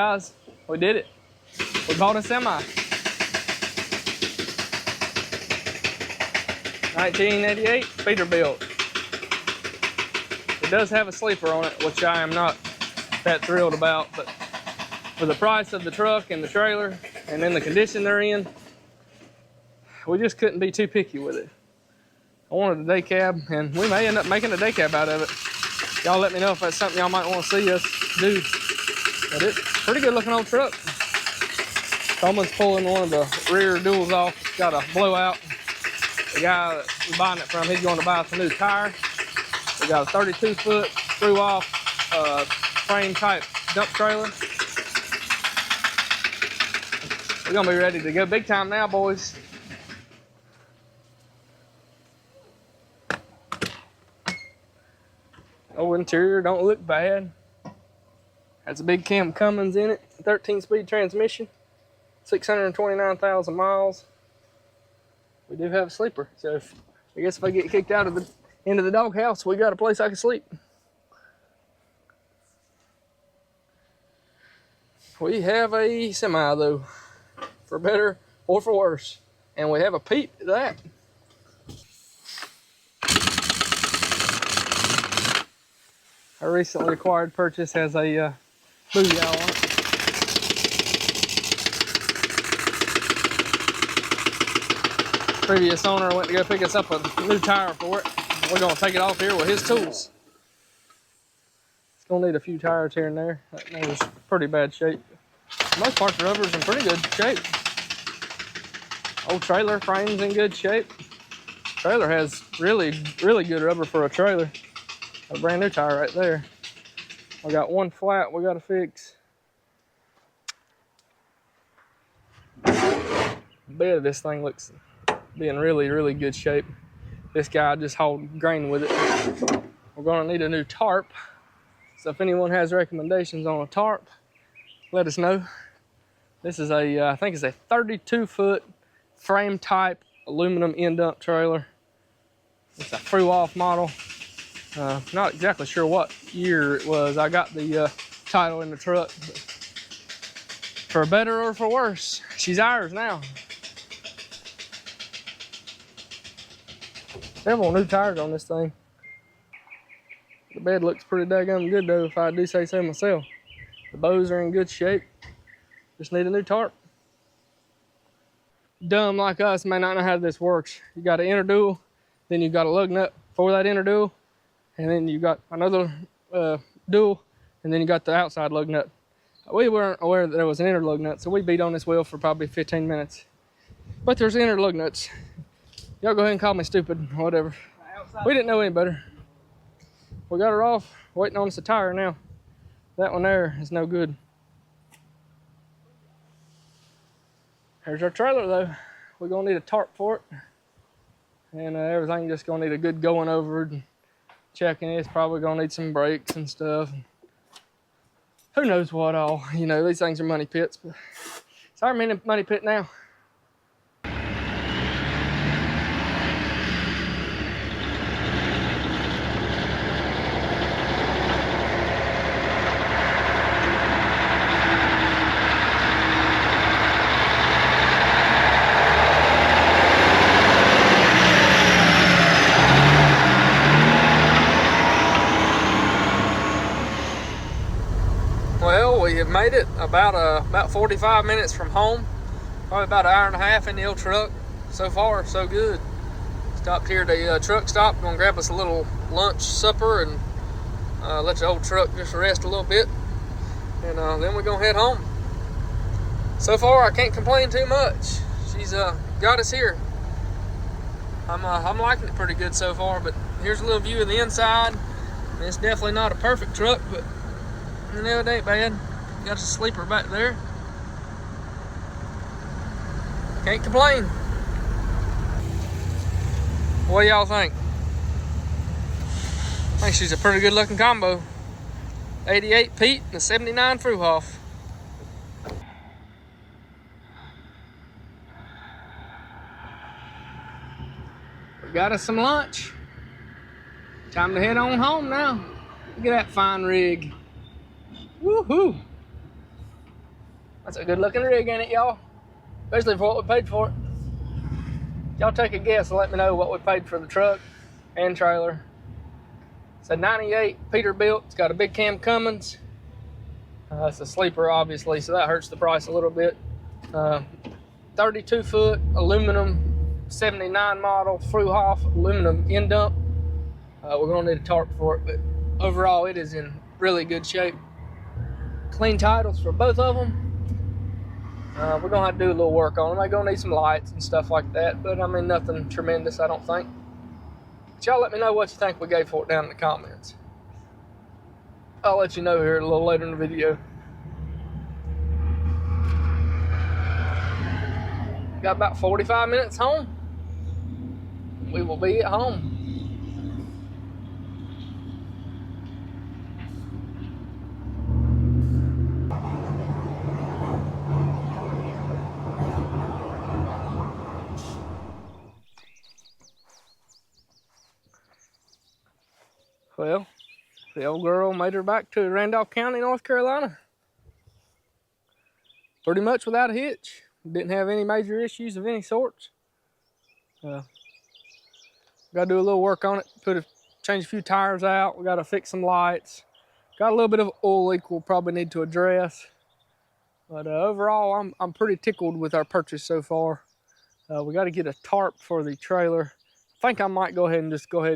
guys, we did it. We bought a semi. 1988 Peterbilt. It does have a sleeper on it, which I am not that thrilled about, but for the price of the truck and the trailer and in the condition they're in, we just couldn't be too picky with it. I wanted a day cab, and we may end up making a day cab out of it. Y'all let me know if that's something y'all might want to see us do. But it's a pretty good looking old truck. Someone's pulling one of the rear duals off. It's got a blowout. The guy that we're buying it from, he's going to buy us a new tire. We got a 32-foot through-off frame type dump trailer. We're gonna be ready to go big time now, boys. Oh, interior don't look bad. Has a big Cam Cummins in it, 13-speed transmission, 629,000 miles. We do have a sleeper, so I guess if I get kicked out of the into the doghouse, we got a place I can sleep. We have a semi though, for better or for worse, and we have a Pete at that. Our recently acquired purchase has a booyah on it. Previous owner went to go pick us up a new tire for it. We're gonna take it off here with his tools. It's gonna need a few tires here and there. That thing's pretty bad shape. For the most part, the rubber's in pretty good shape. Old trailer frame's in good shape. Trailer has really good rubber for a trailer. A brand new tire right there. We got one flat we gotta fix. The bed of this thing looks be in really good shape. This guy just hauled grain with it. We're gonna need a new tarp. So if anyone has recommendations on a tarp, let us know. This is a, I think it's a 32-foot frame type aluminum end dump trailer. It's a through-off model. Not exactly sure what year it was. I got the title in the truck. But for better or for worse, she's ours now. Several new tires on this thing. The bed looks pretty daggum good though, if I do say so myself. The bows are in good shape. Just need a new tarp. Dumb like us may not know how this works. You got an inner dual, then you got a lug nut for that inner dual, and then you got another dual, and then you got the outside lug nut. We weren't aware that there was an inner lug nut, so we beat on this wheel for probably 15 minutes. But there's inner lug nuts. Y'all go ahead and call me stupid, whatever. We didn't know any better. We got her off, waiting on us a tire now. That one there is no good. Here's our trailer though. We're gonna need a tarp for it. And everything just gonna need a good going over and checking it. It's probably gonna need some brakes and stuff. Who knows what all, you know, these things are money pits, but it's our money pit now. Well, we have made it about 45 minutes from home. Probably about an hour and a half in the old truck. So far, so good. Stopped here at the truck stop. Gonna grab us a little lunch, supper, and let the old truck just rest a little bit. And then we're gonna head home. So far, I can't complain too much. She's got us here. I'm liking it pretty good so far, but here's a little view of the inside. It's definitely not a perfect truck, but you know, it ain't bad. Got a sleeper back there. Can't complain. What do y'all think? I think she's a pretty good looking combo. 88 Pete and a 79 Fruhoff. We got us some lunch. Time to head on home now. Look at that fine rig. Woohoo! That's a good looking rig, ain't it, y'all? Especially for what we paid for it. Y'all take a guess and let me know what we paid for the truck and trailer. It's a 98 Peterbilt. It's got a big cam Cummins. It's a sleeper, obviously, so that hurts the price a little bit. 32-foot aluminum 79 model Fruhoff aluminum end dump. We're gonna need a tarp for it, but overall it is in really good shape. Clean titles for both of them. We're gonna have to do a little work on them. I'm gonna need some lights and stuff like that, but I mean nothing tremendous, I don't think. But y'all let me know what you think we gave for it down in the comments. I'll let you know here a little later in the video. Got about 45 minutes home. We will be at home. Well, the old girl made her back to Randolph County, North Carolina. Pretty much without a hitch. Didn't have any major issues of any sorts. Got to do a little work on it. Change a few tires out. We got to fix some lights. Got a little bit of oil leak we'll probably need to address. But overall, I'm pretty tickled with our purchase so far. We got to get a tarp for the trailer. I think I might go ahead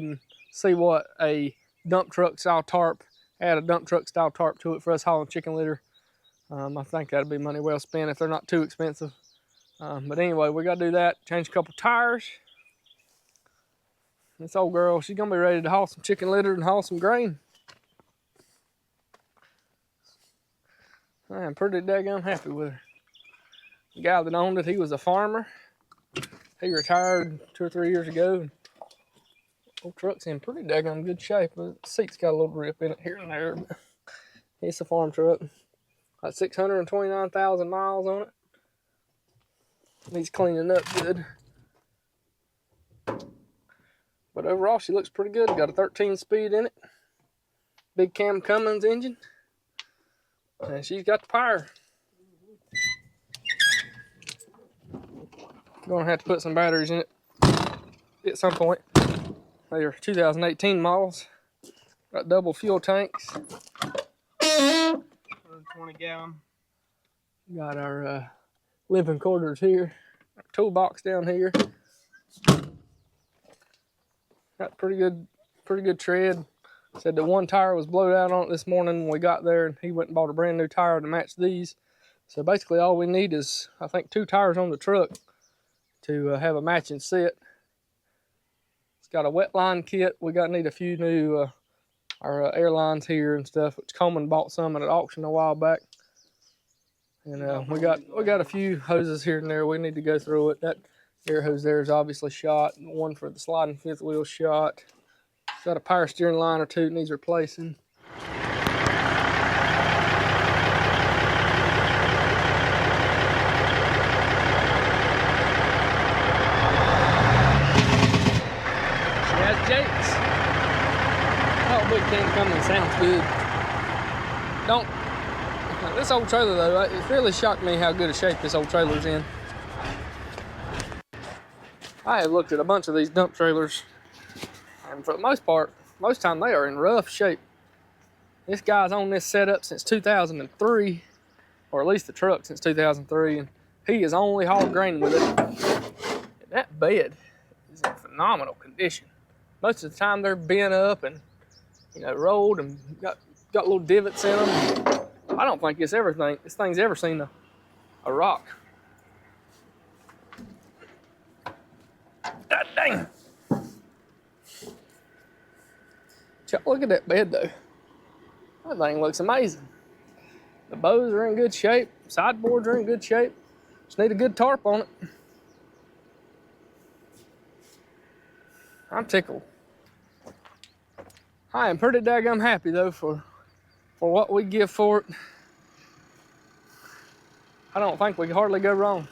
and see what a dump truck style tarp, add a dump truck style tarp to it for us hauling chicken litter. I think that'd be money well spent if they're not too expensive. But anyway, we got to do that. Change a couple tires. This old girl, she's gonna be ready to haul some chicken litter and haul some grain. I am pretty daggone happy with her. The guy that owned it, he was a farmer. He retired 2 or 3 years ago. Old truck's in pretty daggone good shape. The seat's got a little rip in it here and there, but it's a farm truck. Got 629,000 miles on it. Needs cleaning up good. But overall, she looks pretty good. Got a 13-speed in it. Big cam Cummins engine. And she's got the power. Gonna have to put some batteries in it at some point. They are 2018 models. Got double fuel tanks. 120 gallon. Got our living quarters here. Our toolbox down here. Got pretty good tread. Said that one tire was blowed out on it this morning when we got there, and he went and bought a brand new tire to match these. So basically all we need is, I think, 2 tires on the truck to have a matching set. It's got a wet line kit. We need a few new our airlines here and stuff, which Coleman bought some at an auction a while back. And we got a few hoses here and there. We need to go through it. That air hose there is obviously shot. One for the sliding fifth wheel shot. Got a power steering line or two that needs replacing. Jakes. Oh, big cam Cummins sounds good. This old trailer though, it really shocked me how good a shape this old trailer's in. I have looked at a bunch of these dump trailers, and for the most part, most time they are in rough shape. This guy's on this setup since 2003, or at least the truck since 2003, and he has only hauled grain with it. And that bed is in phenomenal condition. Most of the time they're bent up and, rolled and got little divots in them. I don't think this thing's ever seen a rock. God dang. Look at that bed though. That thing looks amazing. The bows are in good shape. Sideboards are in good shape. Just need a good tarp on it. I'm tickled. I am pretty daggum happy though for what we give for it. I don't think we can hardly go wrong.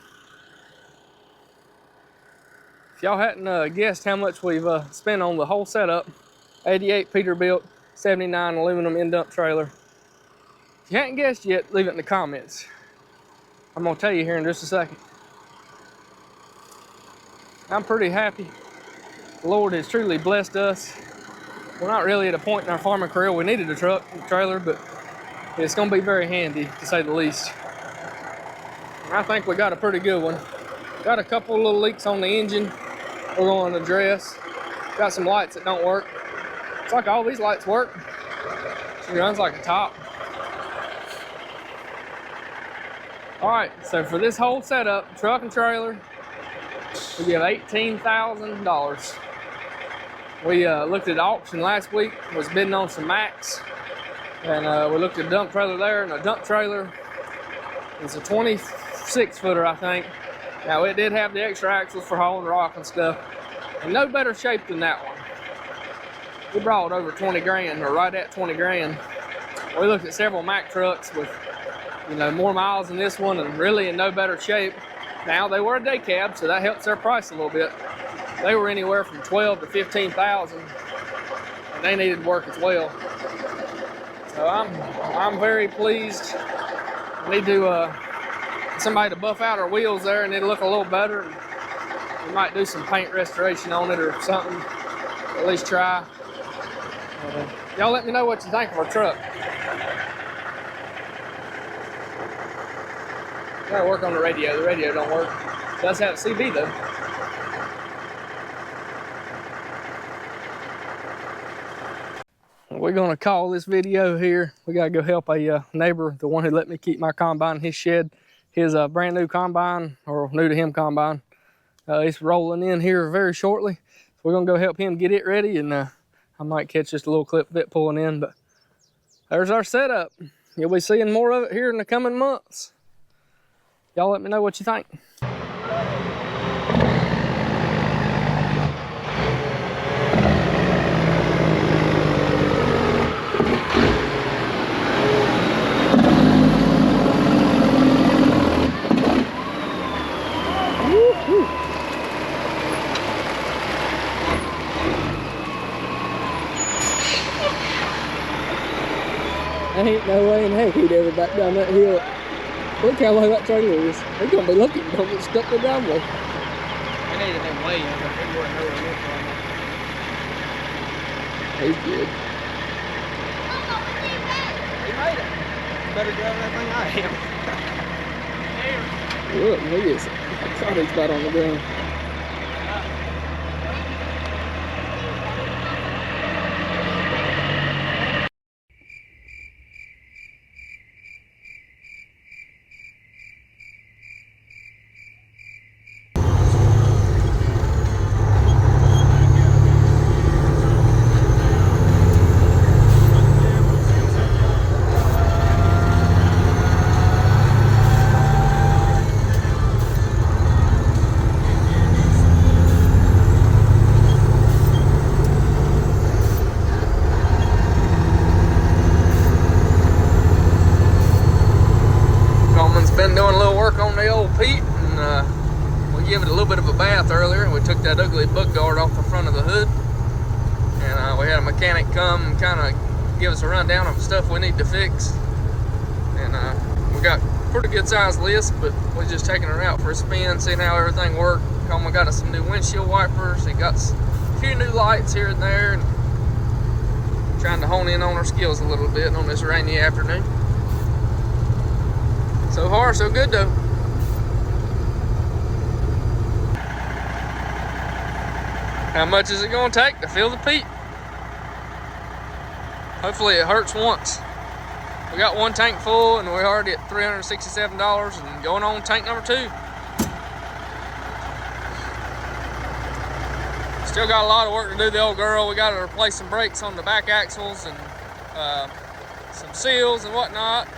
If y'all hadn't guessed how much we've spent on the whole setup, 88 Peterbilt, 79 aluminum end dump trailer. If you hadn't guessed yet, leave it in the comments. I'm gonna tell you here in just a second. I'm pretty happy. The Lord has truly blessed us. We're not really at a point in our farming career we needed a truck and trailer, but it's gonna be very handy to say the least. And I think we got a pretty good one. Got a couple little leaks on the engine we're going to address. Got some lights that don't work. It's like all these lights work. It runs like a top. All right, so for this whole setup, truck and trailer, we give $18,000. We looked at auction last week, was bidding on some Macs, and we looked at a dump trailer there, and a dump trailer is a 26-footer, I think. Now, it did have the extra axles for hauling rock and stuff, in no better shape than that one. We brought over 20 grand, or right at 20 grand. We looked at several Mack trucks with, more miles than this one, and really in no better shape. Now, they were a day cab, so that helps their price a little bit. They were anywhere from 12 to 15,000, and they needed work as well. So I'm very pleased. We need to somebody to buff out our wheels there, and it'll look a little better. And we might do some paint restoration on it or something. At least try. Y'all let me know what you think of our truck. Gotta work on the radio. The radio don't work. It does have a CB though. We're gonna call this video here. We gotta go help a neighbor, the one who let me keep my combine in his shed. His brand new combine, or new to him combine. It's rolling in here very shortly. So we're gonna go help him get it ready, and I might catch just a little clip of it pulling in, but there's our setup. You'll be seeing more of it here in the coming months. Y'all let me know what you think. Ain't no way in heck he'd ever back down that hill. Look how low that trailer is. They're gonna be lucky to don't get stuck in the driveway. I needed him way in, but he wasn't nowhere near from it. He's good. He made it. Better drive that thing I am. Look, he is. I thought he's about on the ground. Been doing a little work on the old Pete, and we gave it a little bit of a bath earlier. We took that ugly book guard off the front of the hood, and we had a mechanic come and kind of give us a rundown of stuff we need to fix. And we got a pretty good sized list, but we're just taking her out for a spin, seeing how everything worked. We got us some new windshield wipers. He got a few new lights here and there, and trying to hone in on our skills a little bit on this rainy afternoon. So far, so good though. How much is it gonna take to fill the Pete? Hopefully it hurts once. We got one tank full and we're already at $367 and going on tank number 2. Still got a lot of work to do the old girl. We gotta replace some brakes on the back axles and some seals and whatnot.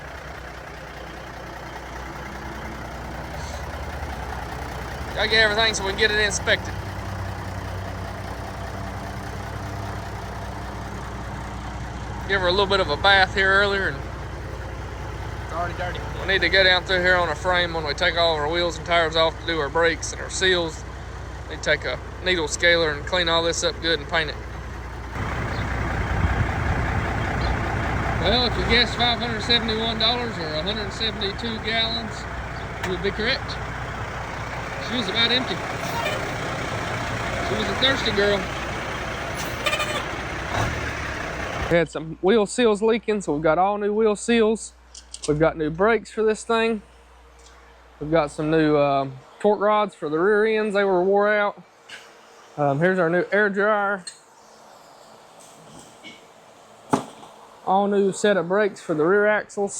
Gotta get everything so we can get it inspected. Give her a little bit of a bath here earlier, and It's already dirty. we need to go down through here on a frame when we take all of our wheels and tires off to do our brakes and our seals. We need to take a needle scaler and clean all this up good and paint it. Well, if you guessed $571 or 172 gallons, You would be correct. She was about empty. She was a thirsty girl. We had some wheel seals leaking, so we've got all new wheel seals. We've got new brakes for this thing. We've got some new torque rods for the rear ends. They were wore out. Here's our new air dryer. All new set of brakes for the rear axles.